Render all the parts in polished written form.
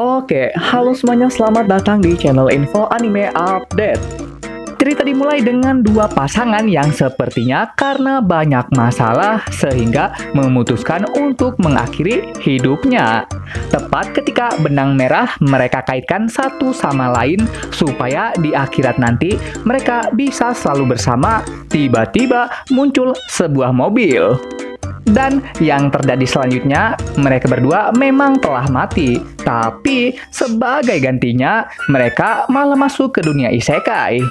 Oke, halo semuanya, selamat datang di channel Info Anime Update. Cerita dimulai dengan dua pasangan yang sepertinya karena banyak masalah sehingga memutuskan untuk mengakhiri hidupnya. Tepat ketika benang merah mereka kaitkan satu sama lain supaya di akhirat nanti mereka bisa selalu bersama, tiba-tiba muncul sebuah mobil. Dan yang terjadi selanjutnya, mereka berdua memang telah mati. Tapi sebagai gantinya, mereka malah masuk ke dunia isekai.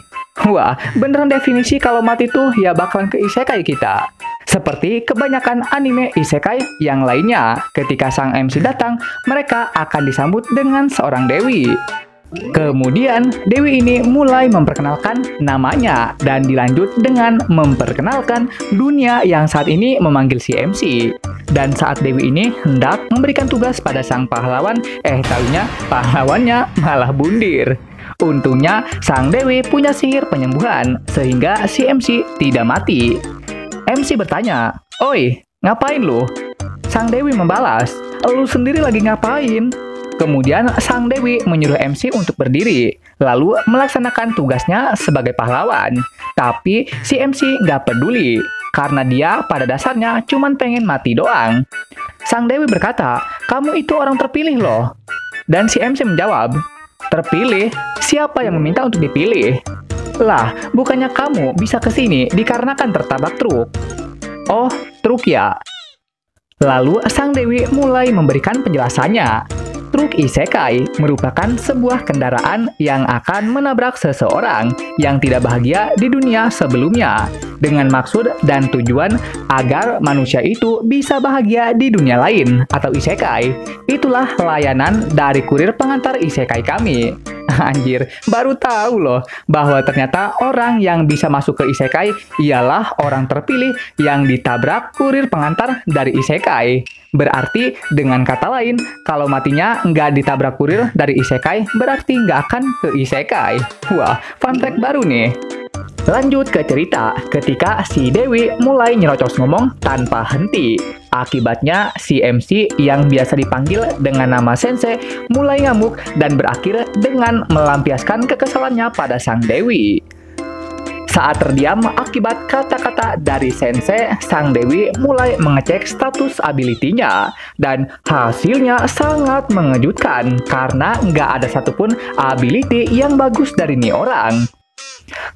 Wah, beneran definisi kalau mati tuh ya bakalan ke isekai kita. Seperti kebanyakan anime isekai yang lainnya, ketika sang MC datang, mereka akan disambut dengan seorang dewi. Kemudian, dewi ini mulai memperkenalkan namanya dan dilanjut dengan memperkenalkan dunia yang saat ini memanggil si MC. Dan saat dewi ini hendak memberikan tugas pada sang pahlawan, taunya pahlawannya malah bundir. Untungnya, sang dewi punya sihir penyembuhan, sehingga si MC tidak mati. MC bertanya, "Oi, ngapain lu?" Sang dewi membalas, "Lu sendiri lagi ngapain?" Kemudian sang dewi menyuruh MC untuk berdiri, lalu melaksanakan tugasnya sebagai pahlawan. Tapi si MC nggak peduli, karena dia pada dasarnya cuma pengen mati doang. Sang dewi berkata, "Kamu itu orang terpilih loh." Dan si MC menjawab, "Terpilih? Siapa yang meminta untuk dipilih?" "Lah, bukannya kamu bisa kesini dikarenakan tertabrak truk." "Oh, truk ya?" Lalu sang dewi mulai memberikan penjelasannya. Truk isekai merupakan sebuah kendaraan yang akan menabrak seseorang yang tidak bahagia di dunia sebelumnya, dengan maksud dan tujuan agar manusia itu bisa bahagia di dunia lain atau isekai. Itulah layanan dari kurir pengantar isekai kami. Anjir, baru tahu loh bahwa ternyata orang yang bisa masuk ke isekai ialah orang terpilih yang ditabrak kurir pengantar dari isekai. Berarti dengan kata lain, kalau matinya nggak ditabrak kurir dari isekai, berarti nggak akan ke isekai. Wah, fun fact baru nih. Lanjut ke cerita, ketika si Dewi mulai nyerocos ngomong tanpa henti. Akibatnya si MC yang biasa dipanggil dengan nama Sensei mulai ngamuk dan berakhir dengan melampiaskan kekesalannya pada sang Dewi. Saat terdiam akibat kata-kata dari Sensei, sang Dewi mulai mengecek status ability-nya. Dan hasilnya sangat mengejutkan karena nggak ada satupun ability yang bagus dari nih orang.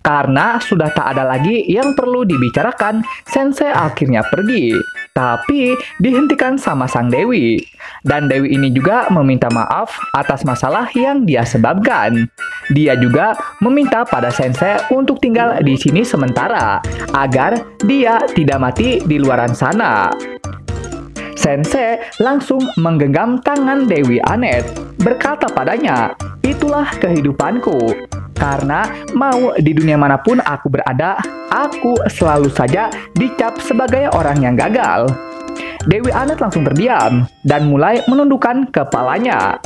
Karena sudah tak ada lagi yang perlu dibicarakan, Sensei akhirnya pergi. Tapi dihentikan sama sang Dewi. Dan Dewi ini juga meminta maaf atas masalah yang dia sebabkan. Dia juga meminta pada Sensei untuk tinggal di sini sementara, agar dia tidak mati di luaran sana. Sensei langsung menggenggam tangan Dewi Anet, berkata padanya, "Itulah kehidupanku. Karena mau di dunia manapun aku berada, aku selalu saja dicap sebagai orang yang gagal." Dewi Anet langsung terdiam dan mulai menundukkan kepalanya.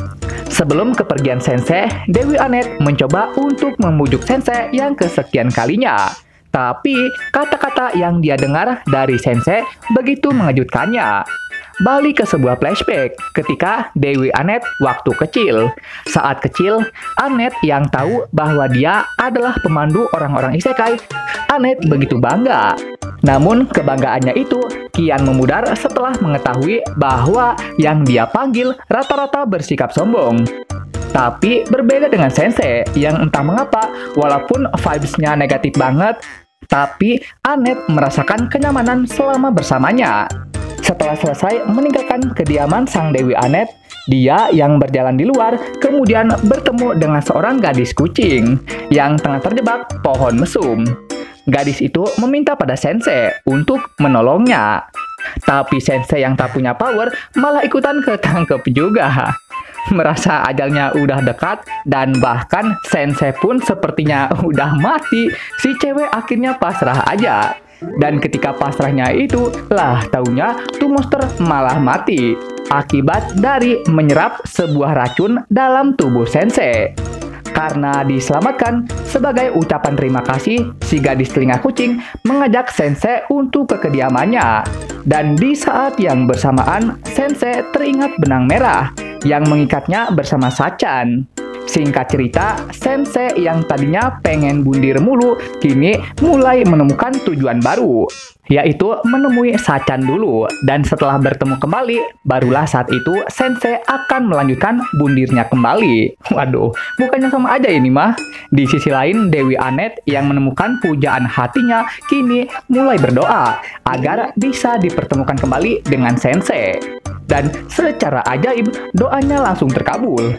Sebelum kepergian Sensei, Dewi Anet mencoba untuk membujuk Sensei yang kesekian kalinya. Tapi kata-kata yang dia dengar dari Sensei begitu mengejutkannya. Balik ke sebuah flashback ketika Dewi Anet waktu kecil. Saat kecil, Anet yang tahu bahwa dia adalah pemandu orang-orang isekai, Anet begitu bangga. Namun kebanggaannya itu kian memudar setelah mengetahui bahwa yang dia panggil rata-rata bersikap sombong. Tapi berbeda dengan Sensei yang entah mengapa walaupun vibes-nya negatif banget, tapi Anet merasakan kenyamanan selama bersamanya. Setelah selesai meninggalkan kediaman sang Dewi Anet, dia yang berjalan di luar kemudian bertemu dengan seorang gadis kucing yang tengah terjebak pohon mesum. Gadis itu meminta pada Sensei untuk menolongnya. Tapi Sensei yang tak punya power malah ikutan ketangkep juga. Merasa ajalnya udah dekat dan bahkan Sensei pun sepertinya udah mati, si cewek akhirnya pasrah aja. Dan ketika pasrahnya itu, lah taunya tuh monster malah mati akibat dari menyerap sebuah racun dalam tubuh Sensei. Karena diselamatkan, sebagai ucapan terima kasih, si gadis telinga kucing mengajak Sensei untuk ke kediamannya. Dan di saat yang bersamaan, Sensei teringat benang merah yang mengikatnya bersama Sachan. Singkat cerita, Sensei yang tadinya pengen bundir mulu, kini mulai menemukan tujuan baru, yaitu menemui Sachan dulu. Dan setelah bertemu kembali, barulah saat itu Sensei akan melanjutkan bundirnya kembali. Waduh, bukannya sama aja ini mah. Di sisi lain, Dewi Annette yang menemukan pujaan hatinya kini mulai berdoa agar bisa dipertemukan kembali dengan Sensei. Dan secara ajaib, doanya langsung terkabul.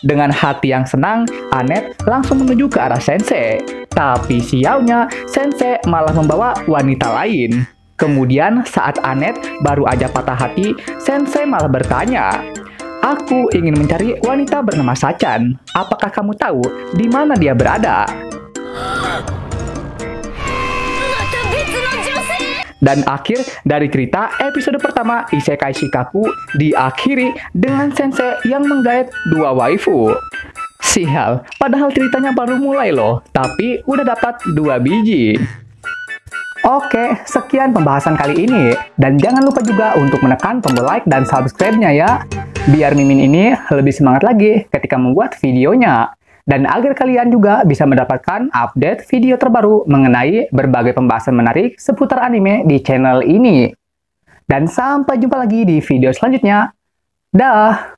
Dengan hati yang senang, Annette langsung menuju ke arah Sensei. Tapi sialnya, Sensei malah membawa wanita lain. Kemudian saat Annette baru aja patah hati, Sensei malah bertanya, "Aku ingin mencari wanita bernama Sachan. Apakah kamu tahu di mana dia berada?" Dan akhir dari cerita episode pertama Isekai Shikaku diakhiri dengan Sensei yang menggait dua waifu. Sial, padahal ceritanya baru mulai loh, tapi udah dapat 2 biji. Oke, sekian pembahasan kali ini. Dan jangan lupa juga untuk menekan tombol like dan subscribe-nya ya, biar Mimin ini lebih semangat lagi ketika membuat videonya. Dan agar kalian juga bisa mendapatkan update video terbaru mengenai berbagai pembahasan menarik seputar anime di channel ini. Dan sampai jumpa lagi di video selanjutnya. Dah!